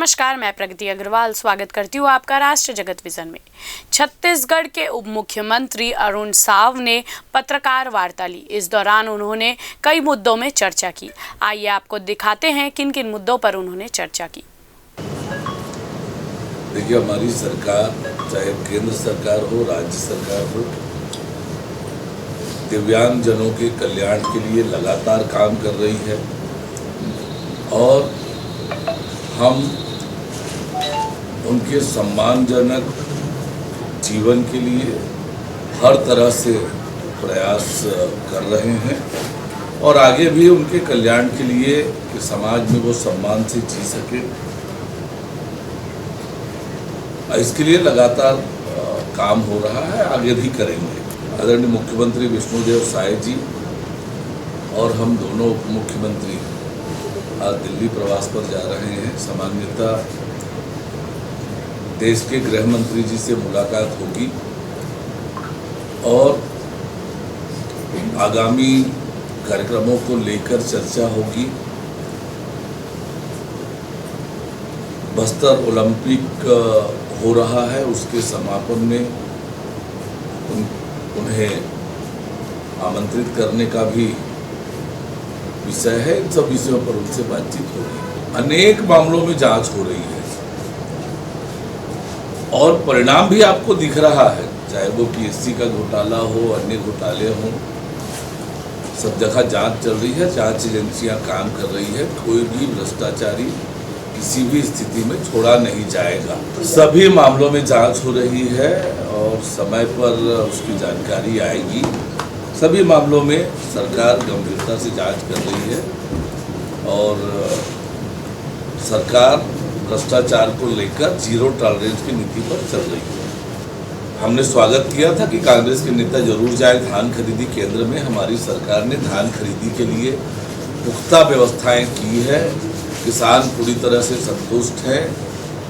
नमस्कार, मैं प्रगति अग्रवाल स्वागत करती हूँ आपका राष्ट्र जगत विजन में। छत्तीसगढ़ के उप मुख्यमंत्री अरुण साव ने पत्रकार वार्ता ली। इस दौरान उन्होंने कई मुद्दों में चर्चा की। आइए आपको दिखाते हैं किन किन मुद्दों पर उन्होंने चर्चा की। देखिए, हमारी सरकार, चाहे केंद्र सरकार हो, राज्य सरकार हो, दिव्यांगजनों के कल्याण के लिए लगातार काम कर रही है और हम उनके सम्मानजनक जीवन के लिए हर तरह से प्रयास कर रहे हैं और आगे भी उनके कल्याण के लिए कि समाज में वो सम्मान से जी सके, इसके लिए लगातार काम हो रहा है, आगे भी करेंगे। आदरणीय मुख्यमंत्री विष्णुदेव साय जी और हम दोनों उप मुख्यमंत्री आज दिल्ली प्रवास पर जा रहे हैं। सामान्यतः देश के गृह मंत्री जी से मुलाकात होगी और आगामी कार्यक्रमों को लेकर चर्चा होगी। बस्तर ओलंपिक हो रहा है, उसके समापन में उन्हें आमंत्रित करने का भी विषय है। इन सब विषयों पर उनसे बातचीत होगी। अनेक मामलों में जांच हो रही है और परिणाम भी आपको दिख रहा है, चाहे वो पीएससी का घोटाला हो, अन्य घोटाले हो, सब जगह जांच चल रही है। जांच एजेंसियां काम कर रही है। कोई भी भ्रष्टाचारी किसी भी स्थिति में छोड़ा नहीं जाएगा। सभी मामलों में जांच हो रही है और समय पर उसकी जानकारी आएगी। सभी मामलों में सरकार गंभीरता से जांच कर रही है और सरकार भ्रष्टाचार को लेकर जीरो टॉलरेंस की नीति पर चल रही है। हमने स्वागत किया था कि कांग्रेस के नेता जरूर जाए धान खरीदी केंद्र में। हमारी सरकार ने धान खरीदी के लिए पुख्ता व्यवस्थाएं की है। किसान पूरी तरह से संतुष्ट हैं,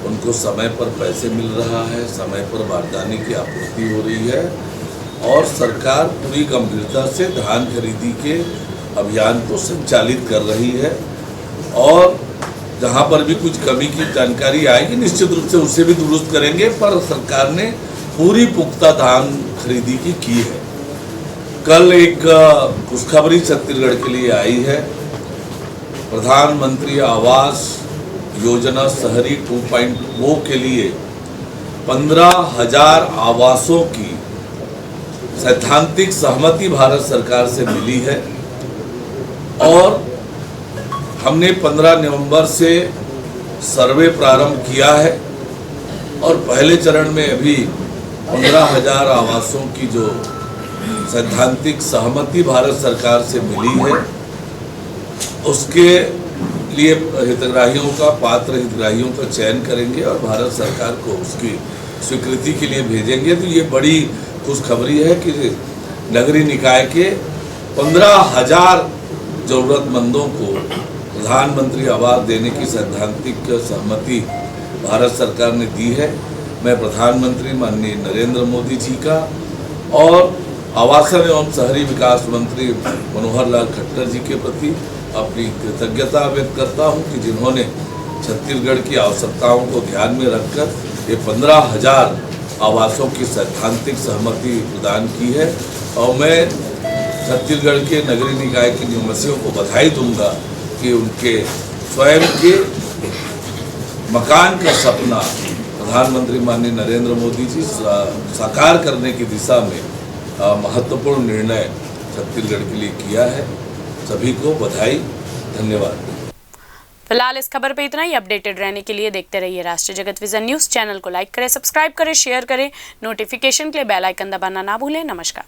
उनको समय पर पैसे मिल रहा है, समय पर बारदाने की आपूर्ति हो रही है और सरकार पूरी गंभीरता से धान खरीदी के अभियान को संचालित कर रही है और जहां पर भी कुछ कमी की जानकारी आएगी निश्चित रूप से उसे भी दुरुस्त करेंगे, पर सरकार ने पूरी पुख्ता धान खरीदी की है। कल एक खुशखबरी छत्तीसगढ़ के लिए आई है। प्रधानमंत्री आवास योजना शहरी 2.0 के लिए 15,000 आवासों की सैद्धांतिक सहमति भारत सरकार से मिली है और हमने 15 नवंबर से सर्वे प्रारंभ किया है और पहले चरण में अभी 15,000 आवासों की जो सैद्धांतिक सहमति भारत सरकार से मिली है उसके लिए हितग्राहियों का, पात्र हितग्राहियों का चयन करेंगे और भारत सरकार को उसकी स्वीकृति के लिए भेजेंगे। तो ये बड़ी खुशखबरी है कि नगरीय निकाय के 15,000 जरूरतमंदों को प्रधानमंत्री आवास देने की सैद्धांतिक सहमति भारत सरकार ने दी है। मैं प्रधानमंत्री माननीय नरेंद्र मोदी जी का और आवासन एवं शहरी विकास मंत्री मनोहर लाल खट्टर जी के प्रति अपनी कृतज्ञता व्यक्त करता हूं कि जिन्होंने छत्तीसगढ़ की आवश्यकताओं को ध्यान में रखकर ये 15,000 आवासों की सैद्धांतिक सहमति प्रदान की है और मैं छत्तीसगढ़ के नगरीय निकाय के निवासियों को बधाई दूंगा कि उनके स्वयं के मकान का सपना प्रधानमंत्री माननीय नरेंद्र मोदी जी साकार करने की दिशा में महत्वपूर्ण निर्णय छत्तीसगढ़ के लिए किया है। सभी को बधाई, धन्यवाद। फिलहाल इस खबर पे इतना ही। अपडेटेड रहने के लिए देखते रहिए राष्ट्र जगत विजन न्यूज़। चैनल को लाइक करें, सब्सक्राइब करें, शेयर करें। नोटिफिकेशन के लिए बेल आइकन दबाना ना भूलें। नमस्कार।